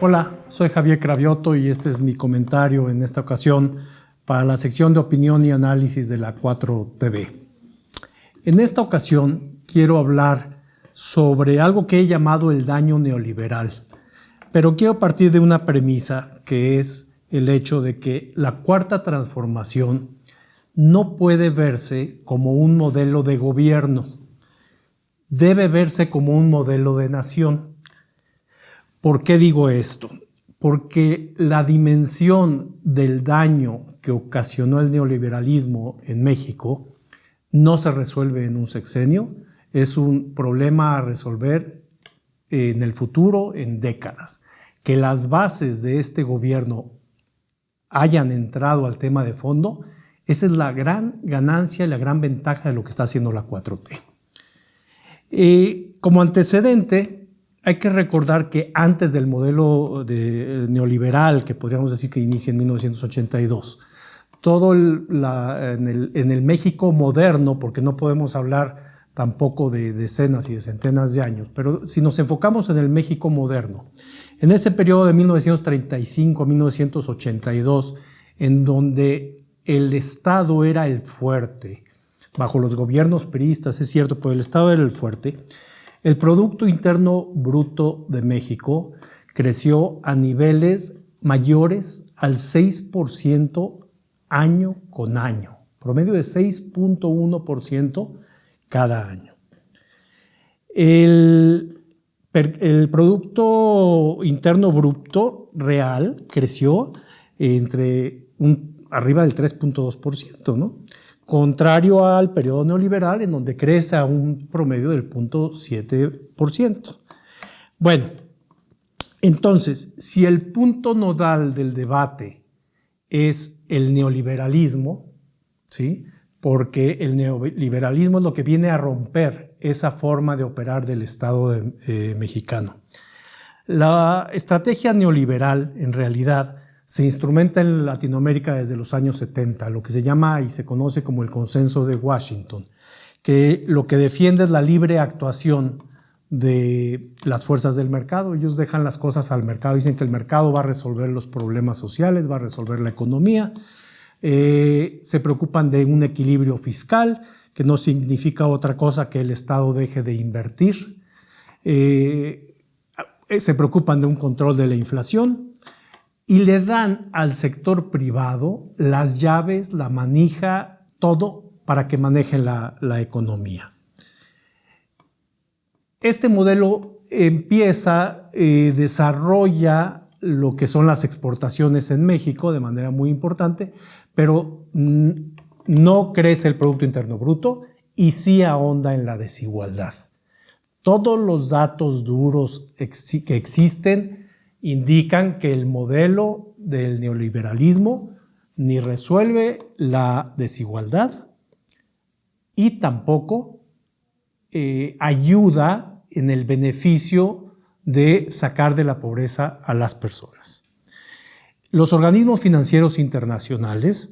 Hola, soy Javier Cravioto y este es mi comentario en esta ocasión para la sección de opinión y análisis de la 4TV. En esta ocasión quiero hablar sobre algo que he llamado el daño neoliberal, pero quiero partir de una premisa que es el hecho de que la cuarta transformación no puede verse como un modelo de gobierno, debe verse como un modelo de nación. ¿Por qué digo esto? Porque la dimensión del daño que ocasionó el neoliberalismo en México no se resuelve en un sexenio, es un problema a resolver en el futuro, en décadas. Que las bases de este gobierno hayan entrado al tema de fondo, esa es la gran ganancia y la gran ventaja de lo que está haciendo la 4T. Como antecedente, hay que recordar que antes del modelo neoliberal, que podríamos decir que inicia en 1982, todo en el México moderno, porque no podemos hablar tampoco de decenas y de centenas de años, pero si nos enfocamos en el México moderno, en ese periodo de 1935 a 1982, en donde el Estado era el fuerte, bajo los gobiernos priistas, es cierto, pero el Estado era el fuerte, el Producto Interno Bruto de México creció a niveles mayores al 6% año con año, promedio de 6.1% cada año. El Producto Interno Bruto real creció arriba del 3.2%, ¿no? Contrario al periodo neoliberal, en donde crece a un promedio del 0.7%. Bueno, entonces, si el punto nodal del debate es el neoliberalismo, ¿sí? Porque el neoliberalismo es lo que viene a romper esa forma de operar del Estado mexicano. La estrategia neoliberal, en realidad, se instrumenta en Latinoamérica desde los años 70, lo que se llama y se conoce como el Consenso de Washington, que lo que defiende es la libre actuación de las fuerzas del mercado. Ellos dejan las cosas al mercado, dicen que el mercado va a resolver los problemas sociales, va a resolver la economía, se preocupan de un equilibrio fiscal, que no significa otra cosa que el Estado deje de invertir, se preocupan de un control de la inflación, y le dan al sector privado las llaves, la manija, todo para que manejen la economía. Este modelo desarrolla lo que son las exportaciones en México de manera muy importante, pero no crece el Producto Interno Bruto y sí ahonda en la desigualdad. Todos los datos duros que existen indican que el modelo del neoliberalismo ni resuelve la desigualdad y tampoco ayuda en el beneficio de sacar de la pobreza a las personas. Los organismos financieros internacionales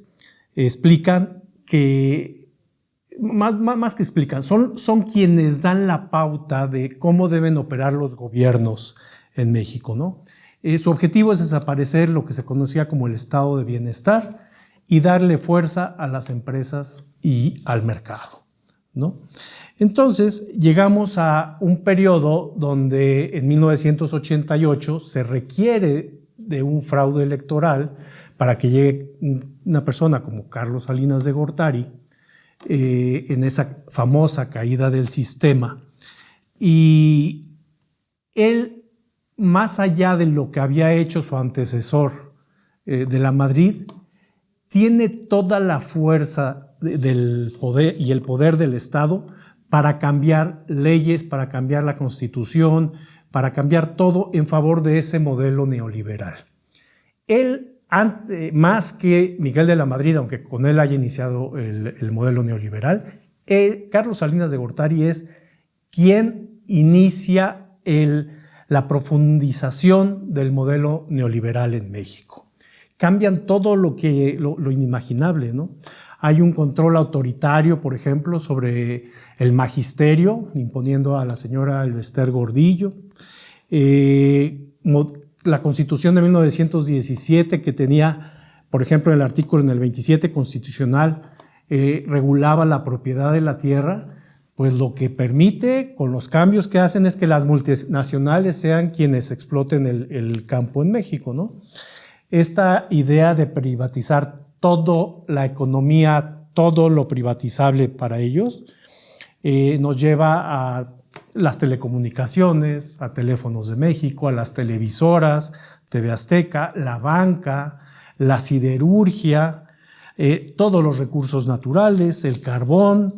explican que, más que explican, son quienes dan la pauta de cómo deben operar los gobiernos en México, ¿no? Su objetivo es desaparecer lo que se conocía como el estado de bienestar y darle fuerza a las empresas y al mercado, ¿no? Entonces llegamos a un periodo donde en 1988 se requiere de un fraude electoral para que llegue una persona como Carlos Salinas de Gortari en esa famosa caída del sistema. Y él, más allá de lo que había hecho su antecesor de la Madrid, tiene toda la fuerza del poder y el poder del Estado para cambiar leyes, para cambiar la Constitución, para cambiar todo en favor de ese modelo neoliberal. Él, más que Miguel de la Madrid, aunque con él haya iniciado el modelo neoliberal, Carlos Salinas de Gortari es quien inicia la profundización del modelo neoliberal en México. Cambian todo lo inimaginable, ¿no? Hay un control autoritario, por ejemplo, sobre el magisterio, imponiendo a la señora Elvester Gordillo. la Constitución de 1917, que tenía, por ejemplo, el artículo en el 27 constitucional, regulaba la propiedad de la tierra, pues lo que permite con los cambios que hacen es que las multinacionales sean quienes exploten el campo en México, ¿no? Esta idea de privatizar toda la economía, todo lo privatizable para ellos, nos lleva a las telecomunicaciones, a Teléfonos de México, a las televisoras, TV Azteca, la banca, la siderurgia, todos los recursos naturales, el carbón.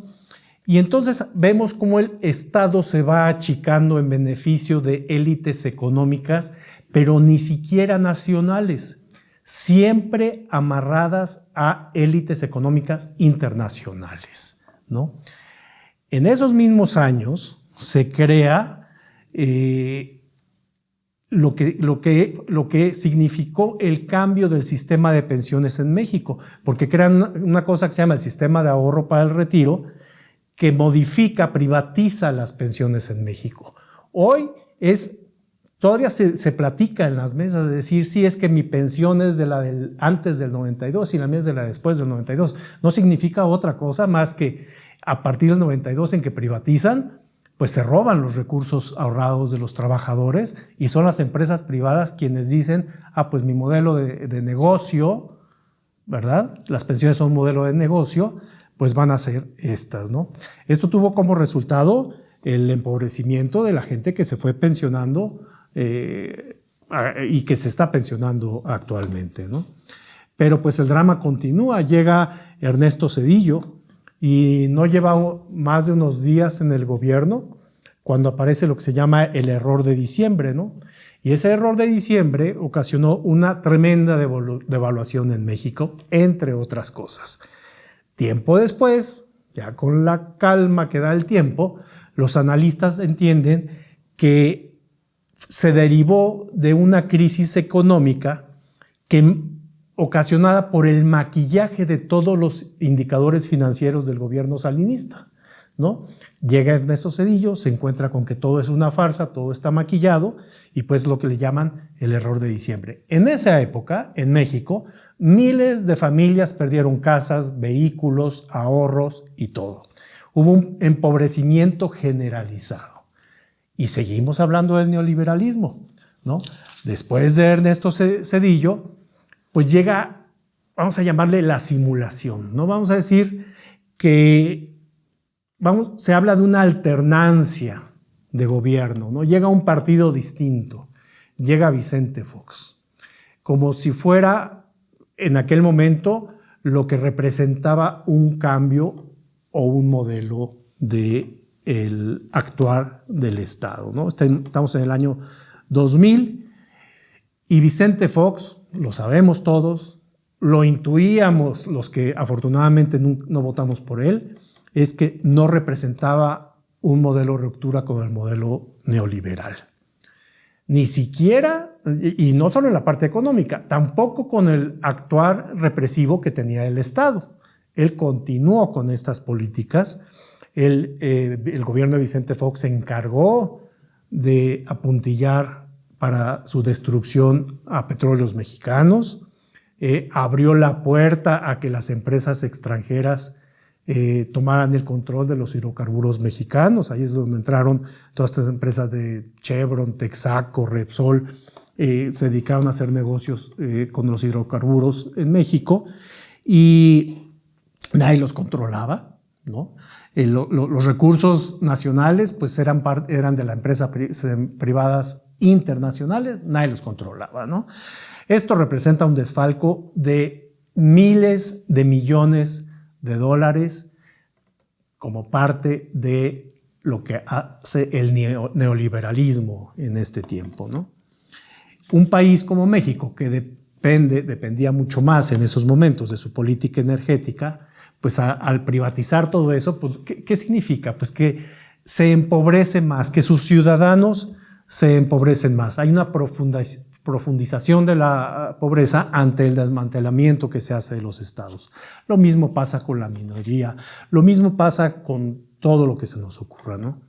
Y entonces vemos cómo el Estado se va achicando en beneficio de élites económicas, pero ni siquiera nacionales, siempre amarradas a élites económicas internacionales, ¿no? En esos mismos años se crea lo que significó el cambio del sistema de pensiones en México, porque crean una cosa que se llama el sistema de ahorro para el retiro, que modifica, privatiza las pensiones en México. Hoy todavía se platica en las mesas de decir, sí, es que mi pensión es de la del antes del 92 y la mía es de la después del 92. No significa otra cosa más que a partir del 92 en que privatizan, pues se roban los recursos ahorrados de los trabajadores y son las empresas privadas quienes dicen, pues mi modelo de negocio, ¿verdad? Las pensiones son un modelo de negocio, pues van a ser estas, ¿no? Esto tuvo como resultado el empobrecimiento de la gente que se fue pensionando y que se está pensionando actualmente, ¿no? Pero pues el drama continúa. Llega Ernesto Zedillo y no lleva más de unos días en el gobierno cuando aparece lo que se llama el error de diciembre, ¿no? Y ese error de diciembre ocasionó una tremenda devaluación en México, entre otras cosas. Tiempo después, ya con la calma que da el tiempo, los analistas entienden que se derivó de una crisis económica ocasionada por el maquillaje de todos los indicadores financieros del gobierno salinista, ¿no? Llega Ernesto Zedillo, se encuentra con que todo es una farsa, todo está maquillado, y pues lo que le llaman el error de diciembre. En esa época, en México, miles de familias perdieron casas, vehículos, ahorros y todo. Hubo un empobrecimiento generalizado. Y seguimos hablando del neoliberalismo, ¿no? Después de Ernesto Zedillo, pues llega, vamos a llamarle la simulación, ¿no? Vamos a decir que se habla de una alternancia de gobierno, ¿no? Llega un partido distinto, llega Vicente Fox, como si fuera en aquel momento lo que representaba un cambio o un modelo del actuar del Estado, ¿no? Estamos en el año 2000 y Vicente Fox, lo sabemos todos, lo intuíamos los que afortunadamente no votamos por él, es que no representaba un modelo de ruptura con el modelo neoliberal. Ni siquiera, y no solo en la parte económica, tampoco con el actuar represivo que tenía el Estado. Él continuó con estas políticas. El gobierno de Vicente Fox se encargó de apuntillar para su destrucción a petróleos mexicanos, abrió la puerta a que las empresas extranjeras tomaran el control de los hidrocarburos mexicanos. Ahí es donde entraron todas estas empresas de Chevron, Texaco, Repsol, se dedicaron a hacer negocios con los hidrocarburos en México y nadie los controlaba, ¿no? Los recursos nacionales pues eran de las empresas privadas internacionales, nadie los controlaba, ¿no? Esto representa un desfalco de miles de millones de dólares como parte de lo que hace el neoliberalismo en este tiempo, ¿no? Un país como México, que dependía mucho más en esos momentos de su política energética, pues al privatizar todo eso, pues, ¿qué significa? Pues que se empobrece más, que sus ciudadanos se empobrecen más. Hay una profundización de la pobreza ante el desmantelamiento que se hace de los estados. Lo mismo pasa con la minoría, lo mismo pasa con todo lo que se nos ocurra, ¿no?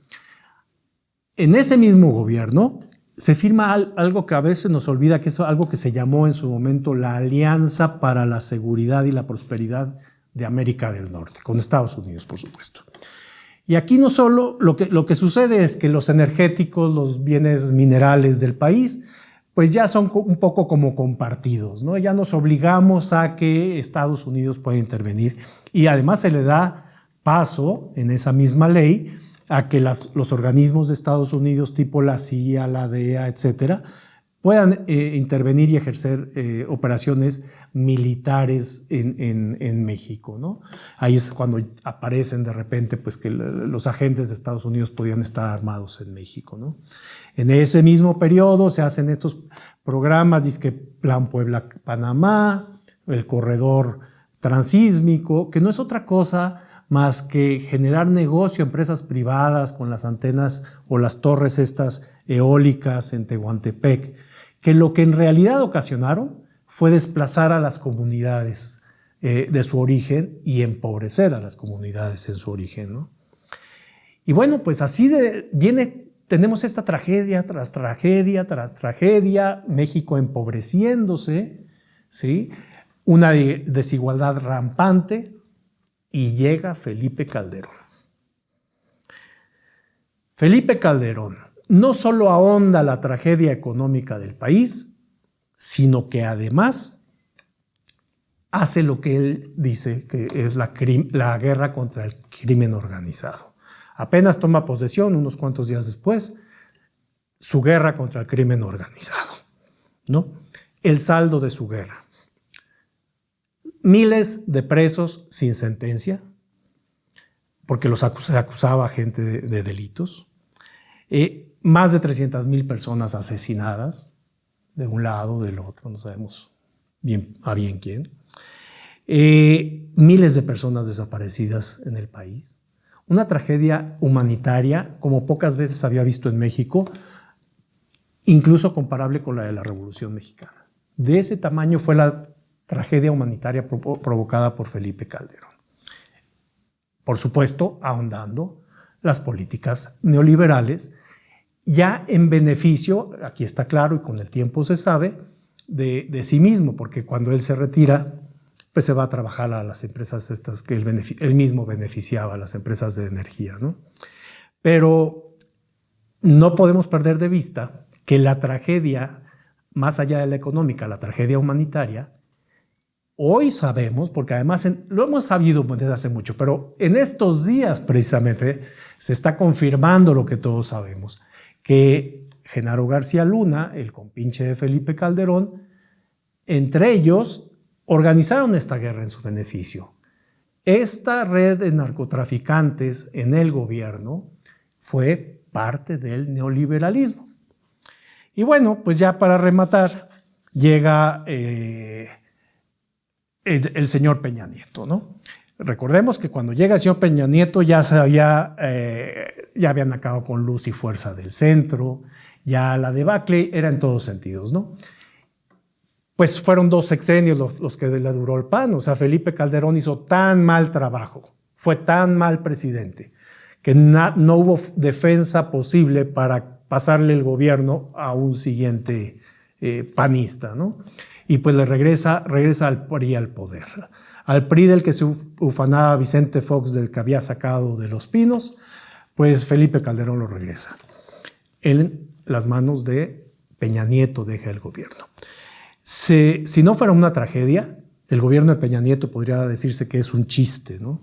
En ese mismo gobierno se firma algo que a veces nos olvida, que es algo que se llamó en su momento la Alianza para la Seguridad y la Prosperidad de América del Norte, con Estados Unidos, por supuesto. Y aquí no solo, lo que sucede es que los energéticos, los bienes minerales del país, pues ya son un poco como compartidos, ¿no? Ya nos obligamos a que Estados Unidos pueda intervenir y además se le da paso en esa misma ley a que los organismos de Estados Unidos tipo la CIA, la DEA, etcétera, puedan intervenir y ejercer operaciones militares en México, ¿no? Ahí es cuando aparecen de repente pues, que los agentes de Estados Unidos podían estar armados en México, ¿no? En ese mismo periodo se hacen estos programas, dizque Plan Puebla-Panamá, el corredor transísmico, que no es otra cosa más que generar negocio a empresas privadas con las antenas o las torres estas eólicas en Tehuantepec, que lo que en realidad ocasionaron fue desplazar a las comunidades de su origen y empobrecer a las comunidades en su origen, ¿no? Y bueno, pues así tenemos esta tragedia tras tragedia tras tragedia, México empobreciéndose, ¿sí? Una desigualdad rampante, y llega Felipe Calderón. Felipe Calderón no solo ahonda la tragedia económica del país, sino que además hace lo que él dice que es la guerra contra el crimen organizado. Apenas toma posesión, unos cuantos días después, su guerra contra el crimen organizado, ¿no? El saldo de su guerra. Miles de presos sin sentencia, porque se acusaba a gente de delitos. Más de 300,000 personas asesinadas, de un lado, del otro, no sabemos bien quién. Miles de personas desaparecidas en el país. Una tragedia humanitaria como pocas veces había visto en México, incluso comparable con la de la Revolución Mexicana. De ese tamaño fue la tragedia humanitaria provocada por Felipe Calderón. Por supuesto, ahondando las políticas neoliberales, ya en beneficio, aquí está claro y con el tiempo se sabe, de sí mismo, porque cuando él se retira, pues se va a trabajar a las empresas estas que él mismo beneficiaba, a las empresas de energía, ¿no? Pero no podemos perder de vista que la tragedia, más allá de la económica, la tragedia humanitaria, hoy sabemos, porque además lo hemos sabido desde hace mucho, pero en estos días precisamente se está confirmando lo que todos sabemos, que Genaro García Luna, el compinche de Felipe Calderón, entre ellos organizaron esta guerra en su beneficio. Esta red de narcotraficantes en el gobierno fue parte del neoliberalismo. Y bueno, pues ya para rematar, llega el señor Peña Nieto, ¿no? Recordemos que cuando llega el señor Peña Nieto ya habían acabado con Luz y Fuerza del Centro, ya la debacle era en todos sentidos, ¿no? Pues fueron 2 sexenios los que le duró el PAN, o sea, Felipe Calderón hizo tan mal trabajo, fue tan mal presidente, que no hubo defensa posible para pasarle el gobierno a un siguiente panista, ¿no? Y pues le regresa al PRI al poder. Al PRI del que se ufanaba Vicente Fox, del que había sacado de Los Pinos, pues Felipe Calderón lo regresa. En las manos de Peña Nieto deja el gobierno. Si no fuera una tragedia, el gobierno de Peña Nieto podría decirse que es un chiste, ¿no?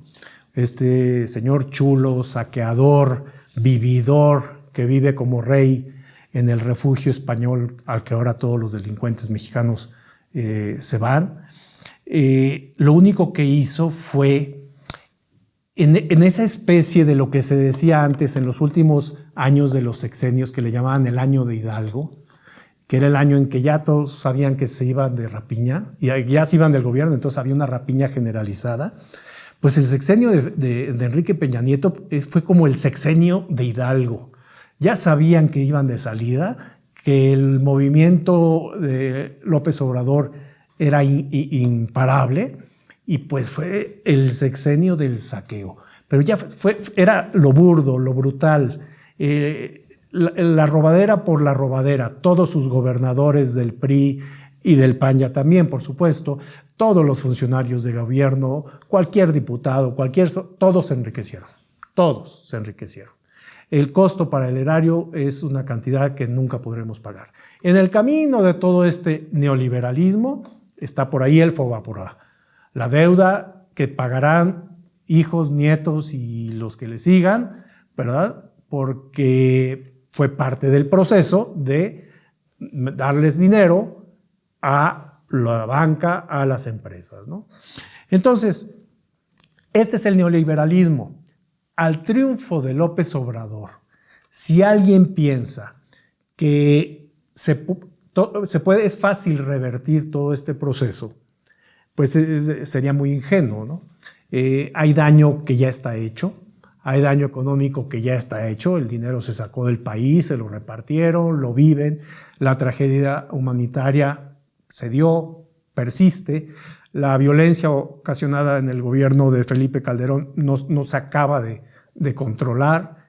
Este señor chulo, saqueador, vividor, que vive como rey en el refugio español al que ahora todos los delincuentes mexicanos se van. Lo único que hizo fue, en esa especie de lo que se decía antes en los últimos años de los sexenios, que le llamaban el año de Hidalgo, que era el año en que ya todos sabían que se iban de rapiña, y ya se iban del gobierno, entonces había una rapiña generalizada. Pues el sexenio de Enrique Peña Nieto fue como el sexenio de Hidalgo. Ya sabían que iban de salida, que el movimiento de López Obrador era imparable, y pues fue el sexenio del saqueo. Pero ya era lo burdo, lo brutal. la robadera por la robadera, todos sus gobernadores del PRI y del PAN ya también, por supuesto, todos los funcionarios de gobierno, cualquier diputado, todos se enriquecieron, todos se enriquecieron. El costo para el erario es una cantidad que nunca podremos pagar. En el camino de todo este neoliberalismo está por ahí el Fobaproa, la deuda que pagarán hijos, nietos y los que le sigan, ¿verdad? Porque fue parte del proceso de darles dinero a la banca, a las empresas, ¿no? Entonces, este es el neoliberalismo. Al triunfo de López Obrador, si alguien piensa que es fácil revertir todo este proceso, pues sería muy ingenuo, ¿no? Hay daño que ya está hecho, hay daño económico que ya está hecho, el dinero se sacó del país, se lo repartieron, lo viven, la tragedia humanitaria se dio, persiste, la violencia ocasionada en el gobierno de Felipe Calderón no se acaba de controlar.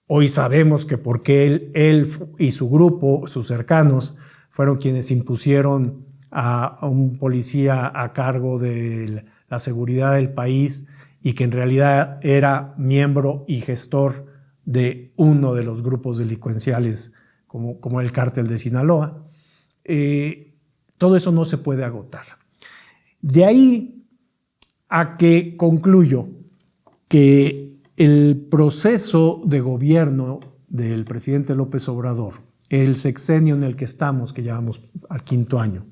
Hoy sabemos que porque él y su grupo, sus cercanos, fueron quienes impusieron a un policía a cargo de la seguridad del país y que en realidad era miembro y gestor de uno de los grupos delincuenciales como el cártel de Sinaloa. Todo eso no se puede agotar. De ahí a que concluyo que el proceso de gobierno del presidente López Obrador, el sexenio en el que estamos, que llevamos al 5º año,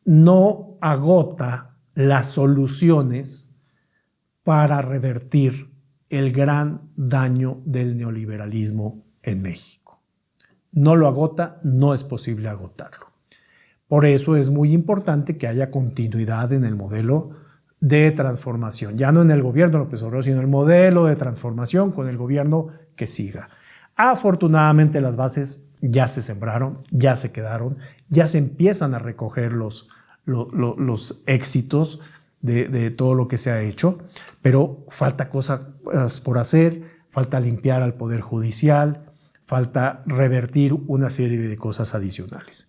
no agota las soluciones para revertir el gran daño del neoliberalismo en México. No lo agota, no es posible agotarlo. Por eso es muy importante que haya continuidad en el modelo de transformación, ya no en el gobierno López Obrador, sino el modelo de transformación con el gobierno que siga. Afortunadamente las bases ya se sembraron, ya se quedaron, ya se empiezan a recoger los éxitos de todo lo que se ha hecho, pero falta cosas por hacer, falta limpiar al Poder Judicial, falta revertir una serie de cosas adicionales.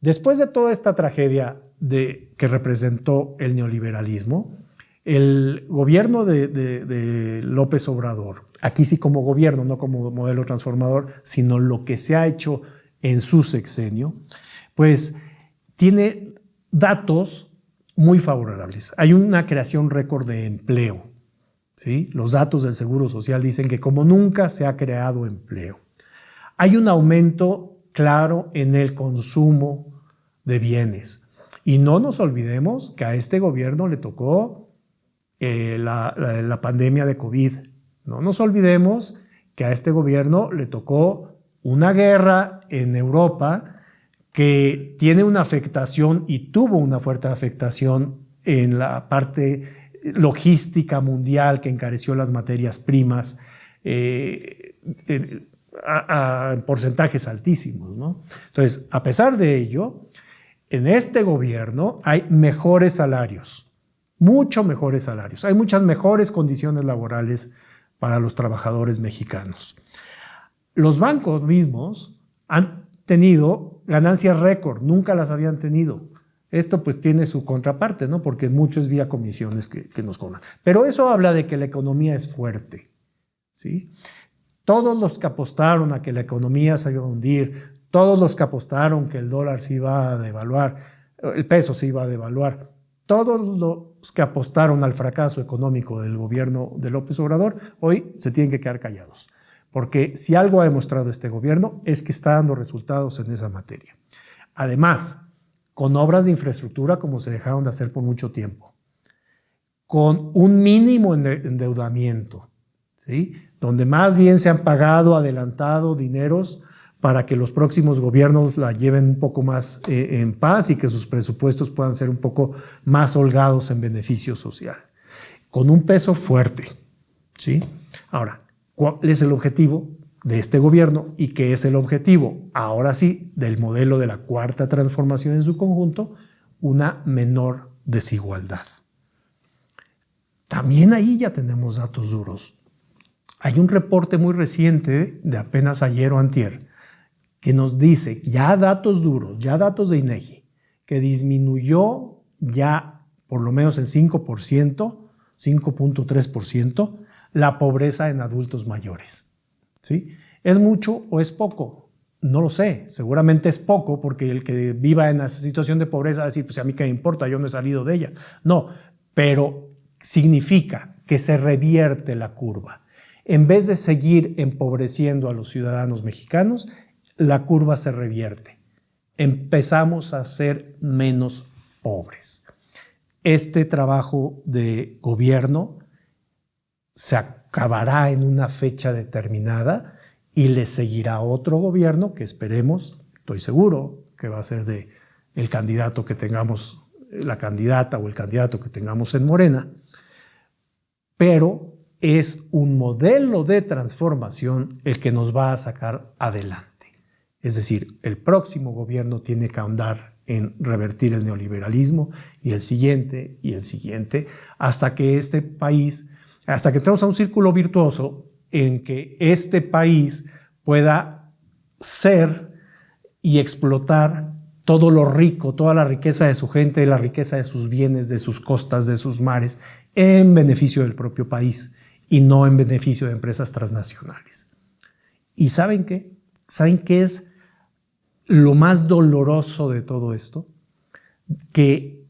Después de toda esta tragedia que representó el neoliberalismo, el gobierno de López Obrador, aquí sí como gobierno, no como modelo transformador, sino lo que se ha hecho en su sexenio, pues tiene datos muy favorables. Hay una creación récord de empleo, ¿sí? Los datos del Seguro Social dicen que como nunca se ha creado empleo. Hay un aumento claro en el consumo de bienes. Y no nos olvidemos que a este gobierno le tocó la pandemia de COVID. No nos olvidemos que a este gobierno le tocó una guerra en Europa que tiene una afectación y tuvo una fuerte afectación en la parte logística mundial que encareció las materias primas en porcentajes altísimos, ¿no? Entonces, a pesar de ello, en este gobierno hay mejores salarios, mucho mejores salarios. Hay muchas mejores condiciones laborales para los trabajadores mexicanos. Los bancos mismos han tenido ganancias récord, nunca las habían tenido. Esto pues tiene su contraparte, ¿no? Porque mucho es vía comisiones que nos cobran. Pero eso habla de que la economía es fuerte, ¿sí? Todos los que apostaron a que la economía se iba a hundir, todos los que apostaron que el dólar se iba a devaluar, el peso se iba a devaluar, todos los que apostaron al fracaso económico del gobierno de López Obrador, hoy se tienen que quedar callados. Porque si algo ha demostrado este gobierno es que está dando resultados en esa materia. Además, con obras de infraestructura como se dejaron de hacer por mucho tiempo, con un mínimo endeudamiento, ¿sí? Donde más bien se han pagado, adelantado dineros para que los próximos gobiernos la lleven un poco más en paz y que sus presupuestos puedan ser un poco más holgados en beneficio social, con un peso fuerte, ¿sí? Ahora, ¿cuál es el objetivo de este gobierno y qué es el objetivo, ahora sí, del modelo de la cuarta transformación en su conjunto? Una menor desigualdad. También ahí ya tenemos datos duros. Hay un reporte muy reciente de apenas ayer o antier que nos dice, ya datos duros, ya datos de INEGI, que disminuyó ya por lo menos en 5%, 5.3%, la pobreza en adultos mayores. ¿Sí? ¿Es mucho o es poco? No lo sé, seguramente es poco, porque el que viva en esa situación de pobreza va a decir, pues a mí qué me importa, yo no he salido de ella. No, pero significa que se revierte la curva. En vez de seguir empobreciendo a los ciudadanos mexicanos, la curva se revierte. Empezamos a ser menos pobres. Este trabajo de gobierno se acabará en una fecha determinada y le seguirá otro gobierno que esperemos, estoy seguro que va a ser de el candidato que tengamos, la candidata o el candidato que tengamos en Morena, pero es un modelo de transformación el que nos va a sacar adelante. Es decir, el próximo gobierno tiene que ahondar en revertir el neoliberalismo y el siguiente, hasta que este país, hasta que entremos a un círculo virtuoso en que este país pueda ser y explotar todo lo rico, toda la riqueza de su gente, la riqueza de sus bienes, de sus costas, de sus mares, en beneficio del propio país y no en beneficio de empresas transnacionales. ¿Y saben qué? ¿Saben qué es lo más doloroso de todo esto? Que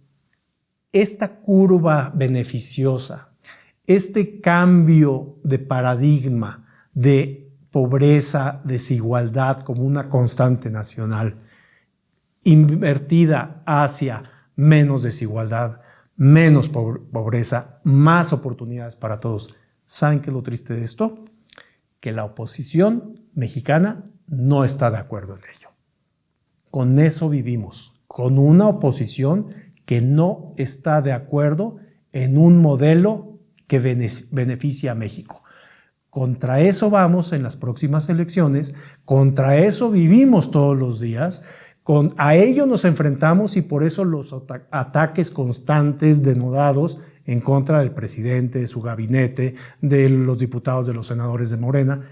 esta curva beneficiosa, este cambio de paradigma de pobreza, desigualdad como una constante nacional, invertida hacia menos desigualdad, menos pobreza, más oportunidades para todos. ¿Saben qué es lo triste de esto? Que la oposición mexicana no está de acuerdo en ello. Con eso vivimos, con una oposición que no está de acuerdo en un modelo que beneficia a México. Contra eso vamos en las próximas elecciones, contra eso vivimos todos los días, a ello nos enfrentamos y por eso los ataques constantes, denodados en contra del presidente, de su gabinete, de los diputados, de los senadores de Morena,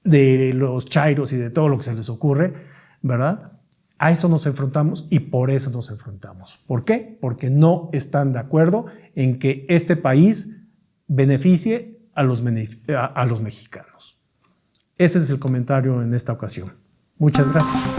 de los chairos y de todo lo que se les ocurre, ¿verdad? A eso nos enfrentamos y por eso nos enfrentamos. ¿Por qué? Porque no están de acuerdo en que este país beneficie a los mexicanos. Ese es el comentario en esta ocasión. Muchas gracias.